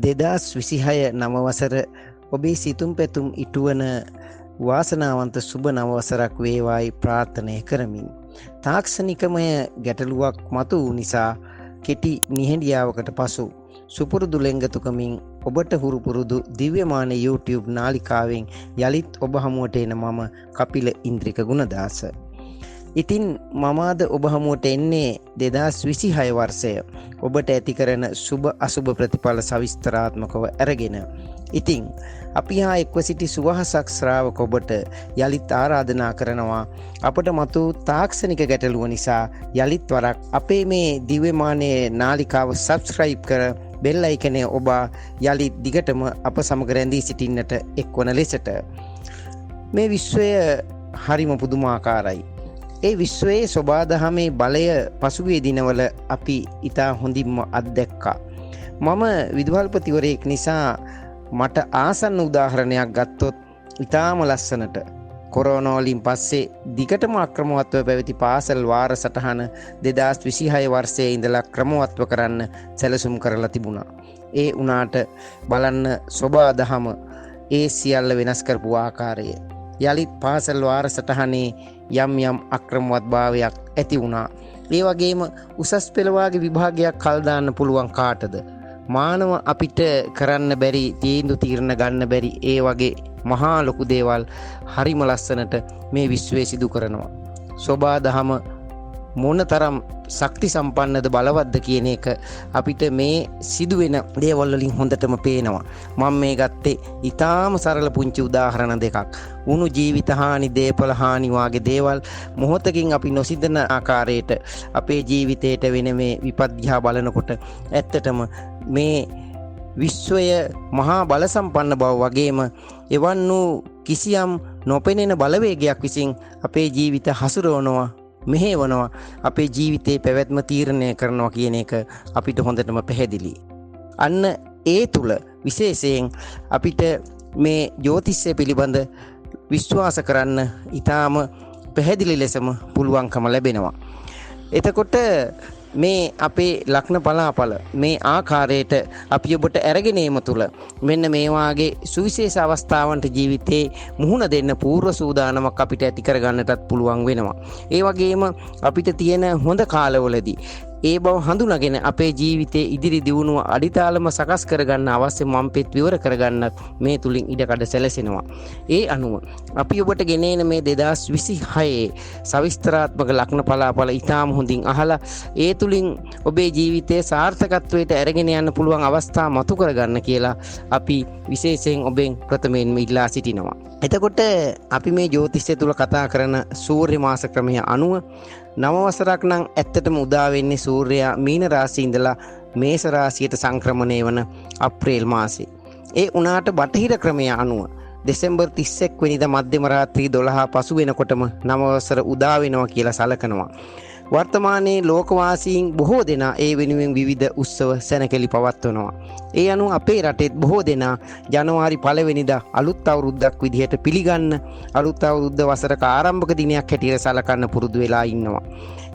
2026 නව වසර ඔබේ සිතුම් පැතුම් ඉටුවන වාසනාවන්ත සුබ නව වසරක් වේවායි ප්‍රාර්ථනා කරමින් තාක්ෂණිකමය ගැටලුවක් මතු වූ නිසා කෙටි නිහඬියාවකට පසු සුපුරුදු ලෙන්ගතුකමින් ඔබට හුරු පුරුදු දිව්‍යමාන YouTube නාලිකාවෙන් යලිත් ඔබ හමුවට එන මම කපිල ඉන්ද්‍රික ගුණදාස. ඉතින් මම අද ඔබ හමුවට එන්නේ 2026 වර්ෂය ඔබට ඇති කරන සුබ අසුබ ප්‍රතිඵල සවිස්තරාත්මකව අරගෙන. ඉතින් අපි හා එක්ව සිටි සුවහසක් ශ්‍රාවක ඔබට යලිත් ආරාධනා කරනවා අපට මතු තාක්ෂණික ගැටලුව නිසා යලිත් වරක් අපේ මේ දිව්‍යමානයේ නාලිකාව සබ්ස්ක්‍රයිබ් කර බෙල් අයිකනය ඔබ යලිත් දිගටම අප සමග රැඳී සිටින්නට එක්වන ලෙසට. මේ විශ්වය හරිම පුදුමාකාරයි. ඒ විශ්වයේ සොබාදහමේ බලය පසුගිය දිනවල අපි ඉතා හොඳින්ම අත්දැක්කා. මම විදුහල්පතිවරයෙක් නිසා මට ආසන්න උදාහරණයක් ගත්තොත් ඉතාම ලස්සනට කොරෝනා වලින් පස්සේ දිගටම අක්‍රමවත්ව පැවති පාසල් වාර සටහන 2026 වර්ෂයේ ඉඳලා ක්‍රමවත්ව කරන්න සැලසුම් කරලා තිබුණා. ඒ වුණාට බලන්න සොබාදහම ඒ සියල්ල වෙනස් කරපු ආකාරය. යලිත් පාසල් වාර සටහනේ යම් යම් අක්‍රමවත්භාවයක් ඇති වුණා. ඒ වගේම උසස් පෙළ වාගේ විභාගයක් කල් දාන්න පුළුවන් කාටද? මානව අපිට කරන්න බැරි තීරණ ගන්න බැරි ඒ වගේ මහා ලොකු දේවල් හරිම ලස්සනට මේ විශ්වයේ සිදු කරනවා. සොබාදහම මොනතරම් ශක්ති සම්පන්නද බලවත්ද කියන එක අපිට මේ සිදුවෙන දේවල් වලින් හොඳටම පේනවා. මම මේ ගත්තේ ඊටාම සරල පුංචි උදාහරණ දෙකක්. උණු ජීවිත හානි, දේපල හානි වාගේ දේවල් මොහොතකින් අපි නොසිතන ආකාරයට අපේ ජීවිතයට වෙන මේ විපත් දිහා බලනකොට ඇත්තටම මේ විශ්වය මහා බල සම්පන්න බව වගේම එවන් වූ කිසියම් නොපෙනෙන බලවේගයක් විසින් අපේ ජීවිත හසුරවනවා, මෙහෙවනවා, අපේ ජීවිතේ පැවැත්ම තීරණය කරනවා කියන එක අපිට හොඳටම පැහැදිලි. අන්න ඒ තුල විශේෂයෙන් අපිට මේ ජ්‍යොතිෂය පිළිබඳ විශ්වාස කරන්න ඊටාම පැහැදිලි ලෙසම පුළුවන්කම ලැබෙනවා. එතකොට මේ අපේ ලග්න පලාපල මේ ආකාරයට අපි ඔබට අරගෙන ඒම තුල මෙන්න මේ වාගේ සුවිශේෂ අවස්ථාවන්ට ජීවිතේ මුහුණ දෙන්න පූර්ව සූදානමක් අපිට ඇති කරගන්නටත් පුළුවන් වෙනවා. ඒ වගේම අපිට තියෙන හොඳ කාලවලදී ඒ බව හඳුනාගෙන අපේ ජීවිතයේ ඉදිරි දියුණුව අඩිතාලම සකස් කරගන්න අවශ්‍ය මම්පෙත් විවර කරගන්නත් මේ තුලින් ඉඩකඩ සැලසෙනවා. ඒ අනුව අපි ඔබට ගෙනෙන මේ 2026 සවිස්තරාත්මක ලග්න පලාපල ඉතාම හොඳින් අහලා ඒ තුලින් ඔබේ ජීවිතයේ සාර්ථකත්වයට අරගෙන යන්න පුළුවන් අවස්ථා මතු කරගන්න කියලා අපි විශේෂයෙන් ඔබෙන් ප්‍රථමයෙන්ම ඉල්ලා සිටිනවා. එතකොට අපි මේ ජ්‍යොතිෂය තුල කතා කරන සූර්ය මාස ක්‍රමය අනුව නව වසරක් නම් ඇත්තටම උදා වෙන්නේ සූර්යයා මීන රාශියේ ඉඳලා මේෂ රාශියට සංක්‍රමණය වන අප්‍රේල් මාසේ. ඒ උනාට බටහිර ක්‍රමය අනුව දෙසැම්බර් 31 වෙනිදා මධ්‍යම රාත්‍රී 12 පසු වෙනකොටම නව වසර උදා වෙනවා කියලා සලකනවා. වර්තමානයේ ලෝකවාසීන් බොහෝ දෙනා ඒ වෙනුවෙන් විවිධ උත්සව සැනකෙළි පවත්වනවා. ඒ අනුව අපේ රටෙත් බොහෝ දෙනා ජනවාරි 1 වෙනිදා අලුත් අවුරුද්දක් විදිහට පිළිගන්න අලුත් අවුරුද්ද වසරක ආරම්භක දිනයක් හැටියට සලකන්න පුරුදු වෙලා ඉන්නවා.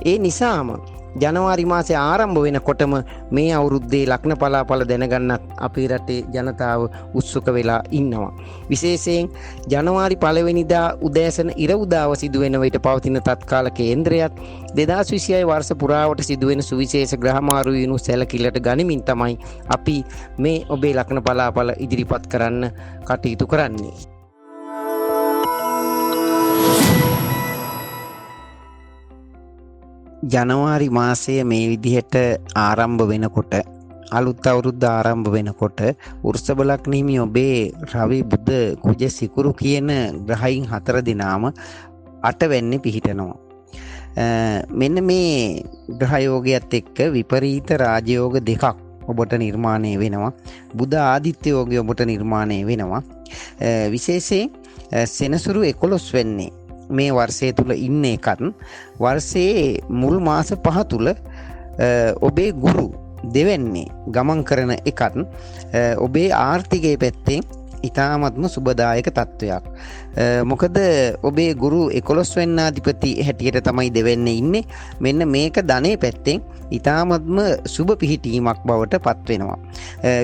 ඒ නිසාම ජනවාරි මාසේ ආරම්භ වෙනකොටම මේ අවුරුද්දේ ලග්න පලාපල දැනගන්නත් අපේ රටේ ජනතාව උත්සුක වෙලා ඉන්නවා. විශේෂයෙන් ජනවාරි 1 වෙනිදා උදෑසන ඉර උදාව සිදුවෙන විට පවතින තත්කාල කේන්ද්‍රයත් 2026 වර්ෂ පුරාවට සිදුවෙන සුවිශේෂ ග්‍රහමාරු විනු සැලකිල්ලට ගනිමින් තමයි අපි මේ ඔබේ ලග්න පලාපල ඉදිරිපත් කරන්න කටයුතු කරන්නේ. ජනවාරි මාසය මේ විදිහට ආරම්භ වෙනකොට අලුත් අවුරුද්ද ආරම්භ වෙනකොට වෘෂභ ලග්නෙහි ඔබේ රවි බුධ කුජ සිකුරු කියන ග්‍රහයින් 4 දෙනාම 8 වෙන්නේ පිහිටනවා. මෙන්න මේ ග්‍රහ යෝගයත් එක්ක විපරීත රාජයෝග දෙකක් ඔබට නිර්මාණය වෙනවා. බුධ ආදිත්‍ය යෝගය ඔබට නිර්මාණය වෙනවා. විශේෂයෙන් සෙනසුරු 11 වෙන්නේ මේ වර්ෂය තුල ඉන්න එකත් වර්ෂයේ මුල් මාස 5 තුල ඔබේ ගුරු දෙවැන්නේ ගමන් කරන එකත් ඔබේ ආර්ථිකයේ පැත්තෙන් ඉතාමත්ම සුබදායක තත්ත්වයක්. මොකද ඔබේ ගුරු 11 වෙන්නාධිපති හැටියට තමයි දෙවෙන්නේ ඉන්නේ. මෙන්න මේක ධනේ පැත්තෙන් ඉතාමත්ම සුබ පිහිටීමක් බවට පත් වෙනවා.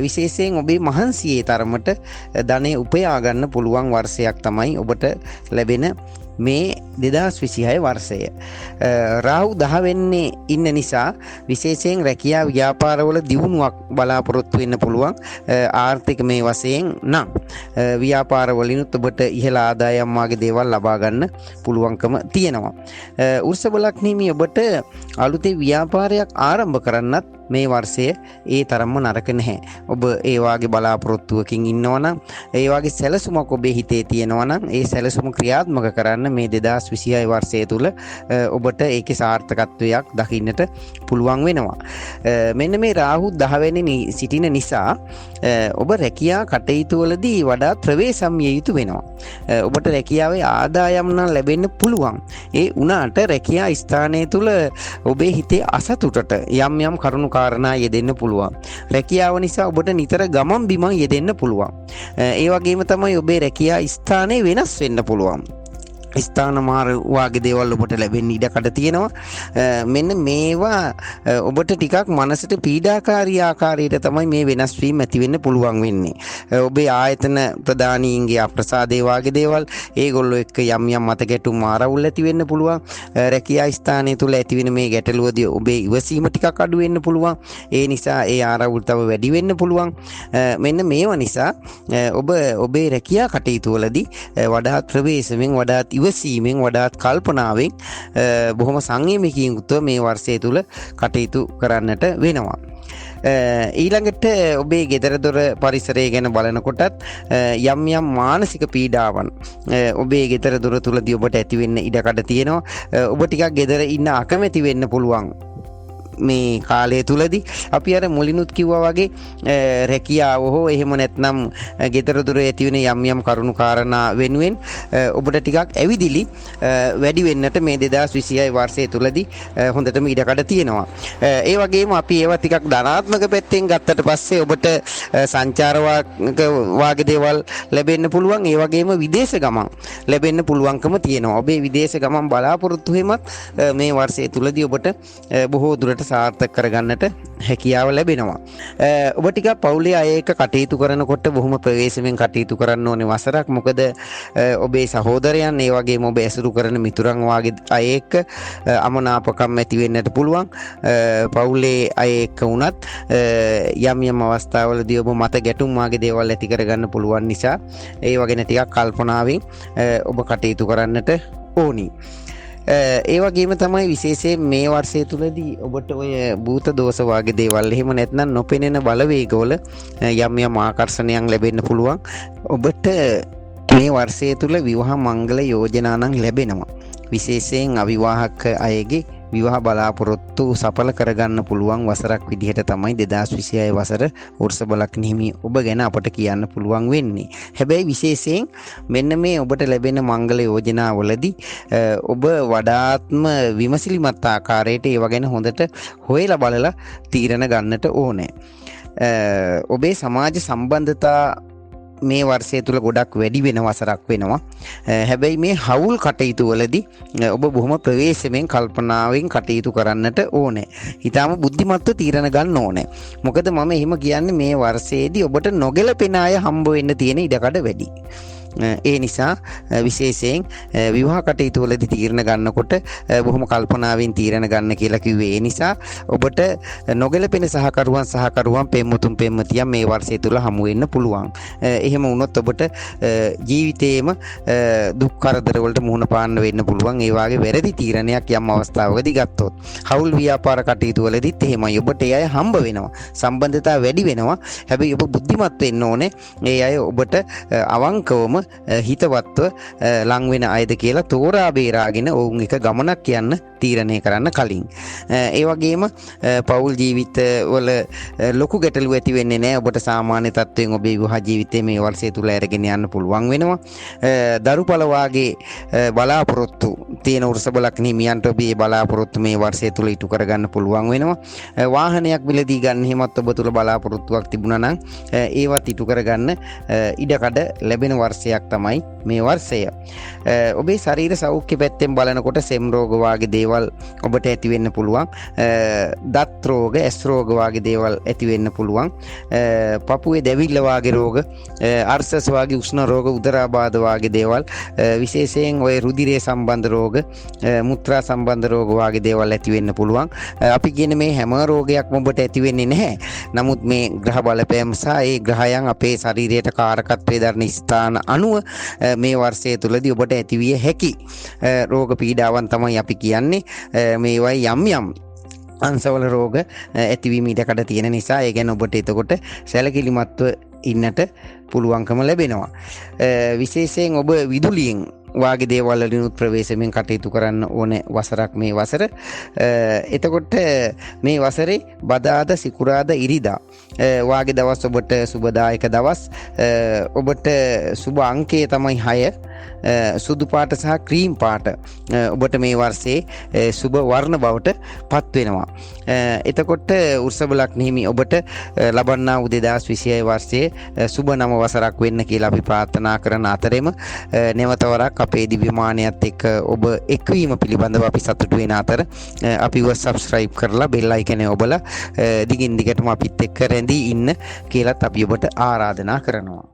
විශේෂයෙන් ඔබේ මහන්සියේ තරමට ධනෙ උපයා ගන්න පුළුවන් වර්ෂයක් තමයි ඔබට ලැබෙන මේ 2026 වර්ෂය. රාහු 10 වෙන්නේ ඉන්න නිසා විශේෂයෙන් රැකියා ව්‍යාපාරවල දියුණුවක් බලාපොරොත්තු වෙන්න පුළුවන්. ආර්ථික මේ වශයෙන් නම් ව්‍යාපාරවලිනුත් ඔබට ඉහළ ආදායම් වාගේ දේවල් ලබා ගන්න පුළුවන්කම තියෙනවා. වෘෂභ ලග්නෙහි ඔබට අලුතෙන් ව්‍යාපාරයක් ආරම්භ කරන්නත් මේ වර්ෂය ඒ තරම්ම නරක නැහැ. ඔබ ඒ වාගේ බලාපොරොත්තුවකින් ඉන්නවා නම්, ඒ වාගේ සැලසුමක් ඔබේ හිතේ තියෙනවා නම්, ඒ සැලසුම ක්‍රියාත්මක කරන්න මේ 2026 වර්ෂය තුල ඔබට ඒකේ සාර්ථකත්වයක් දකින්නට පුළුවන් වෙනවා. මෙන්න මේ රාහු 10 වෙනි සිටින නිසා ඔබ රැකියා කටයුතු වලදී වඩා ප්‍රවේශම්ය යුතු වෙනවා. ඔබට රැකියාවේ ආදායම් නම් ලැබෙන්න පුළුවන්. ඒ වුණාට රැකියා ස්ථානය තුල ඔබේ හිතේ අසතුටට යම් යම් කරුණු කාරණා යෙදෙන්න පුළුවන්. රැකියාව නිසා ඔබට නිතර ගමන් බිමන් යෙදෙන්න පුළුවන්. ඒ වගේම තමයි ඔබේ රැකියා ස්ථානය වෙනස් වෙන්න පුළුවන්. ස්ථාන මාර වාගේ දේවල් ඔබට ලැබෙන්න ඉඩකඩ තියෙනවා. මෙන්න මේවා ඔබට ටිකක් මනසට පීඩාකාරී ආකාරයට තමයි මේ වෙනස් වීම ඇති වෙන්න පුළුවන් වෙන්නේ. ඔබේ ආයතන ප්‍රධානීන්ගේ අප්‍රසාදේ වාගේ දේවල්, ඒගොල්ලෝ එක්ක යම් යම් මත ගැටුම් ආරවුල් ඇති වෙන්න පුළුවන්. රැකියා ස්ථානය තුල ඇති වෙන මේ ගැටලුවදී ඔබේ ඉවසීම ටිකක් අඩු වෙන්න පුළුවන්. ඒ නිසා ඒ ආරවුල් තව වැඩි වෙන්න පුළුවන්. මෙන්න මේවා නිසා ඔබ ඔබේ රැකියා කටයුතු වලදී වඩාත් ප්‍රවේශමෙන්, වඩාත් ඉවසීමෙන්, වඩාත් කල්පනාවෙන්, බොහොම සංයමකින් යුතුව මේ වර්ෂය තුල කටයුතු කරන්නට වෙනවා. ඊළඟට ඔබේ ගෙදර දොර පරිසරය ගැන බලනකොටත් යම් යම් මානසික පීඩාවන් ඔබේ ගෙදර දොර තුලදී ඔබට ඇති වෙන්න ඉඩකඩ තියෙනවා. ඔබ ටිකක් ගෙදර ඉන්න අකමැති වෙන්න පුළුවන්. මේ කාලය තුලදී අපි අර මුලිනුත් කිව්වා වගේ රැකියාව හෝ එහෙම නැත්නම් ගෙදර දොර ඇති වෙන යම් යම් කරුණු කාරණා වෙනුවෙන් ඔබට ටිකක් ඇවිදිලි වැඩි වෙන්නට මේ 2026 වර්ෂය තුලදී හොඳටම ඉඩකඩ තියෙනවා. ඒ වගේම අපි ඒවා ටිකක් ධනාත්මක පැත්තෙන් ගත්තට පස්සේ ඔබට සංචාර වාගේ දේවල් ලැබෙන්න පුළුවන්. ඒ වගේම විදේශ ගමන් ලැබෙන්න පුළුවන්කම තියෙනවා. ඔබේ විදේශ ගමන් බලාපොරොත්තු වෙමත් මේ වර්ෂය තුලදී ඔබට බොහෝ දුරට සාර්ථක කරගන්නට හැකියාව ලැබෙනවා. ඔබ ටිකක් පවුලේ අය එක්ක කටයුතු කරනකොට බොහොම ප්‍රවේශමෙන් කටයුතු කරන්න ඕනේ වසරක්. මොකද ඔබේ සහෝදරයන්, ඒ වගේම ඔබ ඇසුරු කරන මිතුරන් වාගේ අය එක්ක අමනාපකම් ඇති වෙන්නට පුළුවන්. පවුලේ අය එක්ක වුණත් යම් යම් අවස්ථාවලදී ඔබ මත ගැටුම් වාගේ දේවල් ඇති කරගන්න පුළුවන් නිසා ඒ වගේ ටිකක් කල්පනාවෙන් ඔබ කටයුතු කරන්නට ඕනි. ඒ වගේම තමයි විශේෂයෙන් මේ වර්ෂය තුලදී ඔබට ඔය භූත දෝෂ වාගේ දේවල්, එහෙම නැත්නම් නොපෙනෙන බලවේගවල යම් යම් ආකර්ෂණයන් ලැබෙන්න පුළුවන්. ඔබට මේ වර්ෂය තුල විවාහ මංගල යෝජනා නම් ලැබෙනවා. විශේෂයෙන් අවිවාහක අයගේ විවාහ බලාපොරොත්තු සඵල කරගන්න පුළුවන් වසරක් විදිහට තමයි 2026 වසර වෘෂභ ලග්නෙහි ඔබ ගැන අපට කියන්න පුළුවන් වෙන්නේ. හැබැයි විශේෂයෙන් මෙන්න මේ ඔබට ලැබෙන මංගල යෝජනාවලදී ඔබ වඩාත්ම විමසිලිමත් ආකාරයට ඒව ගැන හොඳට හොයලා බලලා තීරණ ගන්නට ඕනේ. ඔබේ සමාජ සම්බන්ධතා මේ වර්ෂය තුල ගොඩක් වැඩි වෙන වසරක් වෙනවා. හැබැයි මේ හවුල් කටයුතු වලදී ඔබ බොහොම ප්‍රවේශමෙන් කල්පනාවෙන් කටයුතු කරන්නට ඕනේ. ඊටාම බුද්ධිමත්ව තීරණ ගන්න ඕනේ. මොකද මම එහෙම කියන්නේ මේ වර්ෂයේදී ඔබට නොගැලපෙන අය හම්බ වෙන්න තියෙන ඉඩකඩ වැඩි. ඒ නිසා විශේෂයෙන් විවාහ කටයුතු වලදී තීරණ ගන්නකොට බොහොම කල්පනාවෙන් තීරණ ගන්න කියලා කිව්වේ. ඒ නිසා ඔබට නොගැලපෙන සහකරුවන් පෙම්වතියන් මේ වර්ෂය තුල හමු වෙන්න පුළුවන්. එහෙම වුණොත් ඔබට ජීවිතේම දුක් කරදර වලට මුහුණ පාන්න වෙන්න පුළුවන්. ඒ වාගේ වැරදි තීරණයක් යම් අවස්ථාවකදී ගත්තොත්. හවුල් ව්‍යාපාර කටයුතු වලදීත් එහෙමයි. ඔබට ඒ අය හම්බ වෙනවා. සම්බන්ධතාව වැඩි වෙනවා. හැබැයි ඔබ බුද්ධිමත් වෙන්න ඕනේ. ඒ අය ඔබට අවංකවම හිතවත්ව ලං වෙන අයද කියලා තෝරා බේරාගෙන ඔවුන් එක ගමනක් යන්න තීරණය කරන්න කලින්. ඒ වගේම පෞල් ජීවිතවල ලොකු ගැටලු ඇති වෙන්නේ නැහැ. ඔබට සාමාන්‍ය තත්වයෙන් ඔබේ විවාහ ජීවිතයේ මේ වර්ෂය තුල අරගෙන යන්න පුළුවන් වෙනවා. දරුපල වාගේ බලාපොරොත්තු තියෙන වෘෂභ ලග්න හිමියන්ට ඔබේ බලාපොරොත්තු මේ වර්ෂය තුල ඉටු කරගන්න පුළුවන් වෙනවා. වාහනයක් මිලදී ගන්න හිමත් ඔබ තුල බලාපොරොත්තුවක් තිබුණා නම් ඒවත් ඉටු කරගන්න ඉඩකඩ ලැබෙන වර්ෂයක් තමයි මේ වර්ෂය. ඔබේ ශරීර සෞඛ්‍ය පැත්තෙන් බලනකොට සෙම් රෝග වාගේ දේවල් ඔබට ඇති වෙන්න පුළුවන්. දත් රෝග, ඇස් රෝග වාගේ දේවල් ඇති වෙන්න පුළුවන්. පපුවේ දැවිල්ල වාගේ රෝග, අර්සස් වාගේ උෂ්ණ රෝග, උදරාබාධ වාගේ දේවල්, විශේෂයෙන් ඔය රුධිරය සම්බන්ධ රෝග, මුත්‍රා සම්බන්ධ රෝග වාගේ දේවල් ඇති වෙන්න පුළුවන්. අපි කියන මේ හැම රෝගයක්ම ඔබට ඇති වෙන්නේ නැහැ. නමුත් මේ ග්‍රහ බලපෑම සහ ඒ ග්‍රහයන් අපේ ශරීරයට කාරකත්වයේ දරන ස්ථාන අනුව මේ වර්ෂය තුලදී ඔබට ඇතිවිය හැකි රෝග පීඩාවන් තමයි අපි කියන්නේ. මේවයි යම් යම් අංශවල රෝග ඇතිවීම ඉඩකඩ තියෙන නිසා ඒ ගැන ඔබට එතකොට සැලකිලිමත්ව ඉන්නට පුළුවන්කම ලැබෙනවා. විශේෂයෙන් ඔබ විදුලියෙන් වාගේ දේවල් වලිනුත් ප්‍රවේශමෙන් කටයුතු කරන්න ඕන වසරක් මේ වසර. එතකොට මේ වසරේ බදාදා සිකුරාදා ඉරිදා වාගේ දවස් ඔබට සුබදායක දවස්. ඔබට සුබ අංකය තමයි 6. සුදු පාට සහ ක්‍රීම් පාට ඔබට මේ වර්ෂයේ සුබ වර්ණ බවට පත් වෙනවා. එතකොට වෘෂභ ලග්න හිමි ඔබට ලබන්නා වූ 2026 වර්ෂයේ සුබ නව වසරක් වෙන්න කියලා අපි ප්‍රාර්ථනා කරන අතරෙම නැවත වරක් අපේ දිව්‍යමානයත් එක්ක ඔබ එක්වීම පිළිබඳව අපි සතුටු වෙන අතර අපිව subscribe කරලා bell icon එක ඔබලා දිගින් දිගටම අපිත් එක්ක රැඳී ඉන්න කියලාත් අපි ඔබට ආරාධනා කරනවා.